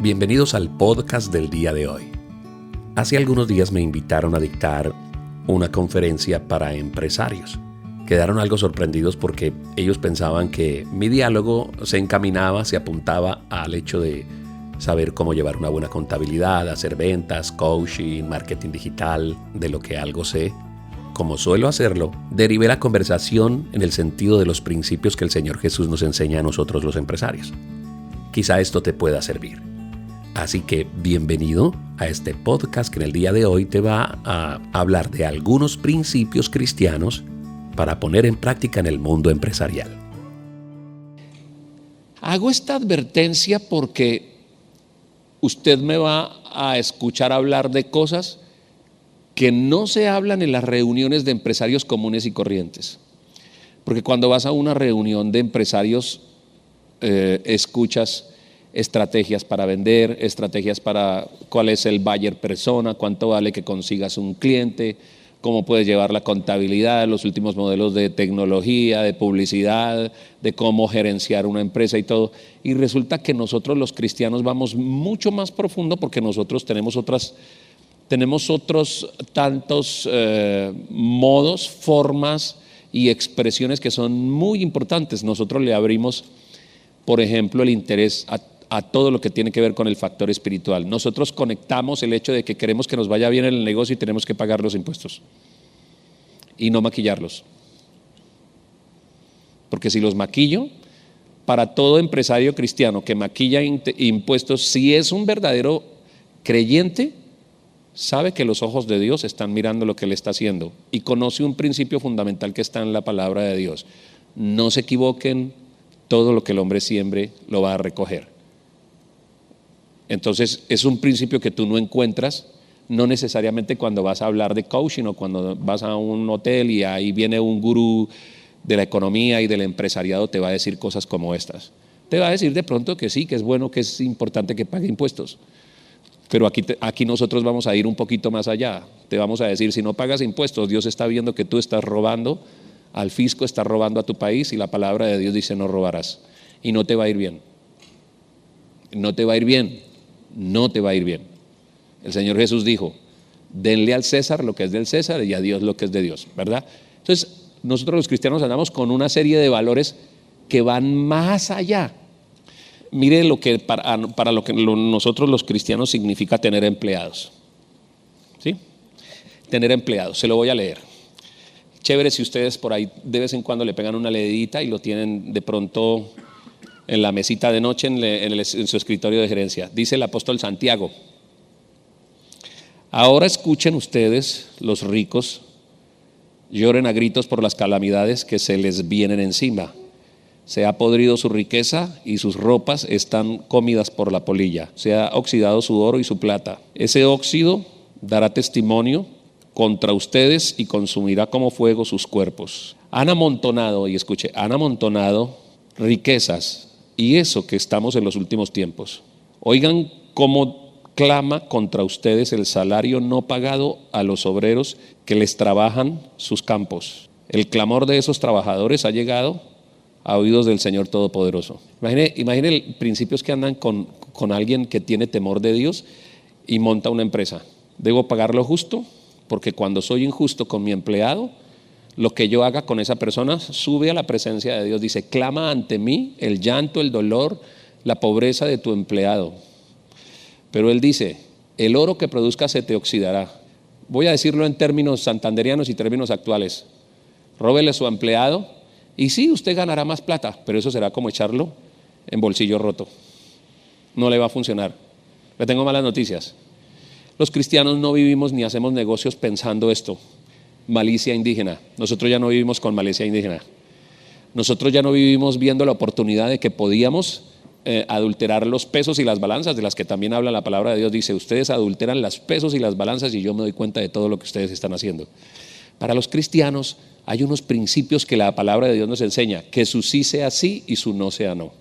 Bienvenidos al podcast del día de hoy. Hace algunos días me invitaron a dictar una conferencia para empresarios. Quedaron algo sorprendidos porque ellos pensaban que mi diálogo se apuntaba al hecho de saber cómo llevar una buena contabilidad, hacer ventas, coaching, marketing digital, de lo que algo sé. Como suelo hacerlo, derivé la conversación en el sentido de los principios que el Señor Jesús nos enseña a nosotros los empresarios. Quizá esto te pueda servir. Así que bienvenido a este podcast que en el día de hoy te va a hablar de algunos principios cristianos para poner en práctica en el mundo empresarial. Hago esta advertencia porque usted me va a escuchar hablar de cosas que no se hablan en las reuniones de empresarios comunes y corrientes. Porque cuando vas a una reunión de empresarios, escuchas estrategias para vender, estrategias para cuál es el buyer persona, cuánto vale que consigas un cliente, cómo puedes llevar la contabilidad, los últimos modelos de tecnología, de publicidad, de cómo gerenciar una empresa y todo. Y resulta que nosotros los cristianos vamos mucho más profundo porque nosotros tenemos otros tantos modos, formas y expresiones que son muy importantes. Nosotros le abrimos, por ejemplo, el interés a todo lo que tiene que ver con el factor espiritual. Nosotros conectamos el hecho de que queremos que nos vaya bien en el negocio y tenemos que pagar los impuestos y no maquillarlos. Porque si los maquillo, para todo empresario cristiano que maquilla impuestos, si es un verdadero creyente, sabe que los ojos de Dios están mirando lo que él está haciendo y conoce un principio fundamental que está en la palabra de Dios. No se equivoquen, todo lo que el hombre siembre lo va a recoger. Entonces es un principio que tú no encuentras, no necesariamente cuando vas a hablar de coaching o cuando vas a un hotel y ahí viene un gurú de la economía y del empresariado, te va a decir cosas como estas. Te va a decir de pronto que sí, que es bueno, que es importante que pague impuestos. Pero aquí nosotros vamos a ir un poquito más allá. Te vamos a decir, si no pagas impuestos, Dios está viendo que tú estás robando al fisco, estás robando a tu país y la palabra de Dios dice no robarás. Y no te va a ir bien. No te va a ir bien. No te va a ir bien. El Señor Jesús dijo, denle al César lo que es del César y a Dios lo que es de Dios, ¿verdad? Entonces, nosotros los cristianos andamos con una serie de valores que van más allá. Mire lo que para lo que nosotros los cristianos significa tener empleados. ¿Sí? Tener empleados, se lo voy a leer. Chévere si ustedes por ahí de vez en cuando le pegan una leidita y lo tienen de pronto en la mesita de noche en su escritorio de gerencia. Dice el apóstol Santiago: ahora escuchen ustedes, los ricos, lloren a gritos por las calamidades que se les vienen encima. Se ha podrido su riqueza y sus ropas están comidas por la polilla. Se ha oxidado su oro y su plata. Ese óxido dará testimonio contra ustedes y consumirá como fuego sus cuerpos. Han amontonado, y escuche, han amontonado riquezas, y eso que estamos en los últimos tiempos. Oigan cómo clama contra ustedes el salario no pagado a los obreros que les trabajan sus campos. El clamor de esos trabajadores ha llegado a oídos del Señor Todopoderoso. Imagine principios que andan con alguien que tiene temor de Dios y monta una empresa. Debo pagar lo justo, porque cuando soy injusto con mi empleado, lo que yo haga con esa persona sube a la presencia de Dios. Dice, clama ante mí el llanto, el dolor, la pobreza de tu empleado. Pero él dice, el oro que produzca se te oxidará. Voy a decirlo en términos santanderianos y términos actuales. Róbele a su empleado y sí, usted ganará más plata, pero eso será como echarlo en bolsillo roto. No le va a funcionar. Le tengo malas noticias. Los cristianos no vivimos ni hacemos negocios pensando esto. Malicia indígena. Nosotros ya no vivimos con malicia indígena. Nosotros ya no vivimos viendo la oportunidad de que podíamos adulterar los pesos y las balanzas, de las que también habla la palabra de Dios. Dice, ustedes adulteran los pesos y las balanzas y yo me doy cuenta de todo lo que ustedes están haciendo. Para los cristianos hay unos principios que la palabra de Dios nos enseña, que su sí sea sí y su no sea no.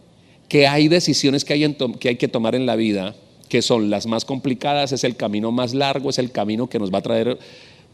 Que hay decisiones que hay que tomar en la vida, que son las más complicadas, es el camino más largo, es el camino que nos va a traer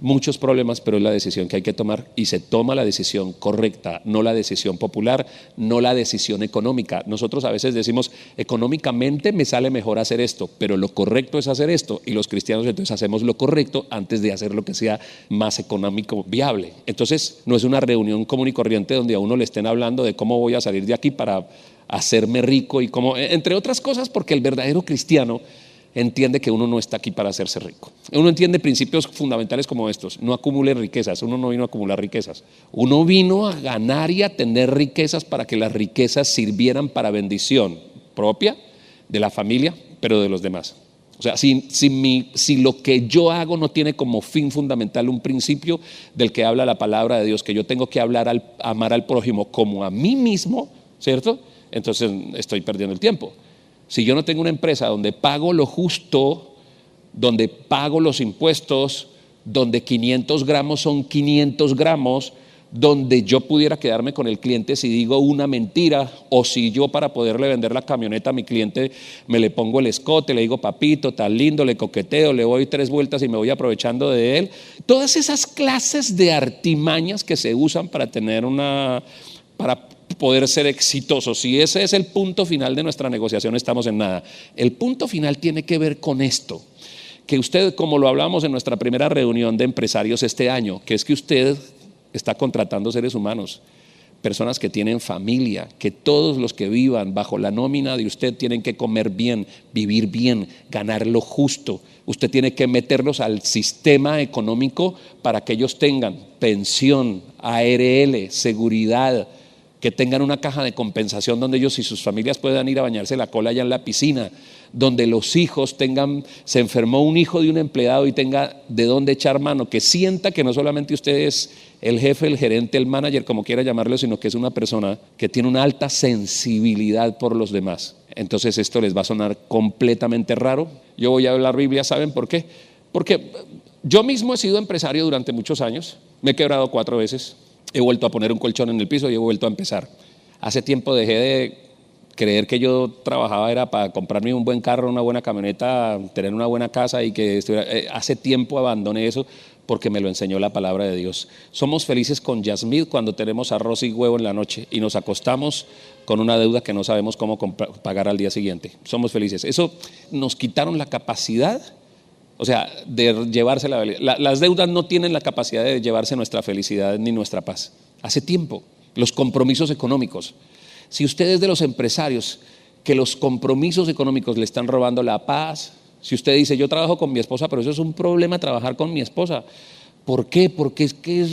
muchos problemas, pero es la decisión que hay que tomar y se toma la decisión correcta, no la decisión popular, no la decisión económica. Nosotros a veces decimos, económicamente me sale mejor hacer esto, pero lo correcto es hacer esto, y los cristianos entonces hacemos lo correcto antes de hacer lo que sea más económico viable. Entonces no es una reunión común y corriente donde a uno le estén hablando de cómo voy a salir de aquí para hacerme rico y cómo, entre otras cosas, porque el verdadero cristiano entiende que uno no está aquí para hacerse rico. Uno entiende principios fundamentales como estos: no acumule riquezas. Uno no vino a acumular riquezas. Uno vino a ganar y a tener riquezas para que las riquezas sirvieran para bendición propia, de la familia, pero de los demás. O sea, si lo que yo hago no tiene como fin fundamental un principio del que habla la palabra de Dios, que yo tengo que amar al prójimo como a mí mismo, ¿cierto? Entonces estoy perdiendo el tiempo. Si yo no tengo una empresa donde pago lo justo, donde pago los impuestos, donde 500 gramos son 500 gramos, donde yo pudiera quedarme con el cliente si digo una mentira, o si yo, para poderle vender la camioneta a mi cliente, me le pongo el escote, le digo papito, tan lindo, le coqueteo, le doy 3 vueltas y me voy aprovechando de él. Todas esas clases de artimañas que se usan para para poder ser exitosos. Si ese es el punto final de nuestra negociación, estamos en nada. El punto final tiene que ver con esto, que usted, como lo hablamos en nuestra primera reunión de empresarios este año, que es que usted está contratando seres humanos, personas que tienen familia, que todos los que vivan bajo la nómina de usted tienen que comer bien, vivir bien, ganar lo justo. Usted tiene que meterlos al sistema económico para que ellos tengan pensión, ARL, seguridad, que tengan una caja de compensación donde ellos y sus familias puedan ir a bañarse la cola allá en la piscina, donde los hijos se enfermó un hijo de un empleado y tenga de dónde echar mano, que sienta que no solamente usted es el jefe, el gerente, el manager, como quiera llamarlo, sino que es una persona que tiene una alta sensibilidad por los demás. Entonces esto les va a sonar completamente raro. Yo voy a hablar Biblia, ¿saben por qué? Porque yo mismo he sido empresario durante muchos años, me he quebrado 4 veces. He vuelto a poner un colchón en el piso y he vuelto a empezar. Hace tiempo dejé de creer que yo trabajaba era para comprarme un buen carro, una buena camioneta, tener una buena casa y que estuviera. Hace tiempo abandoné eso porque me lo enseñó la palabra de Dios. Somos felices con Yasmid cuando tenemos arroz y huevo en la noche y nos acostamos con una deuda que no sabemos cómo pagar al día siguiente. Somos felices. Eso nos quitaron la capacidad. O sea, de llevarse las deudas no tienen la capacidad de llevarse nuestra felicidad ni nuestra paz. Hace tiempo, los compromisos económicos. Si usted es de los empresarios que los compromisos económicos le están robando la paz, si usted dice, yo trabajo con mi esposa, pero eso es un problema trabajar con mi esposa. ¿Por qué? Porque es que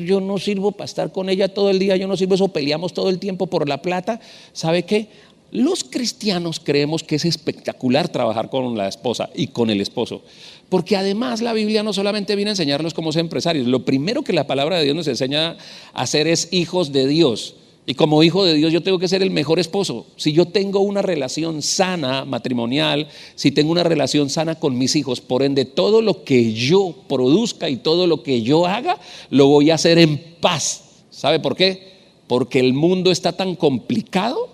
yo no sirvo para estar con ella todo el día, yo no sirvo, eso peleamos todo el tiempo por la plata. ¿Sabe qué? Los cristianos creemos que es espectacular trabajar con la esposa y con el esposo, porque además la Biblia no solamente viene a enseñarnos cómo ser empresarios. Lo primero que la palabra de Dios nos enseña a hacer es hijos de Dios, y como hijo de Dios yo tengo que ser el mejor esposo. Si yo tengo una relación sana matrimonial, si tengo una relación sana con mis hijos, por ende todo lo que yo produzca y todo lo que yo haga lo voy a hacer en paz. ¿Sabe por qué? Porque el mundo está tan complicado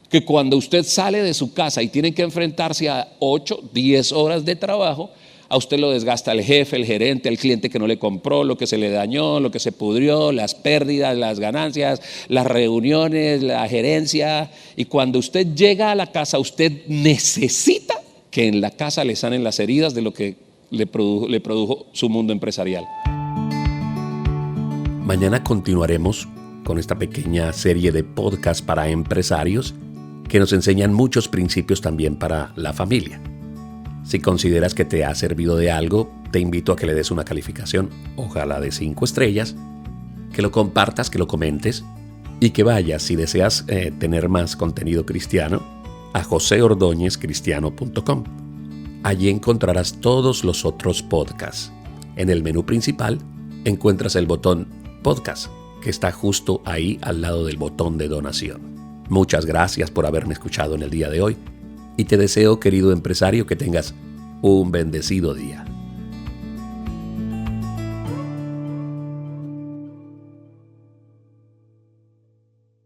que cuando usted sale de su casa y tiene que enfrentarse a 8, 10 horas de trabajo, a usted lo desgasta el jefe, el gerente, el cliente que no le compró, lo que se le dañó, lo que se pudrió, las pérdidas, las ganancias, las reuniones, la gerencia. Y cuando usted llega a la casa, usted necesita que en la casa le sanen las heridas de lo que le produjo su mundo empresarial. Mañana continuaremos con esta pequeña serie de podcasts para empresarios que nos enseñan muchos principios también para la familia. Si consideras que te ha servido de algo, te invito a que le des una calificación, ojalá de 5 estrellas, que lo compartas, que lo comentes y que vayas, si deseas tener más contenido cristiano, a joseordóñezcristiano.com. Allí encontrarás todos los otros podcasts. En el menú principal encuentras el botón Podcast, que está justo ahí al lado del botón de donación. Muchas gracias por haberme escuchado en el día de hoy y te deseo, querido empresario, que tengas un bendecido día.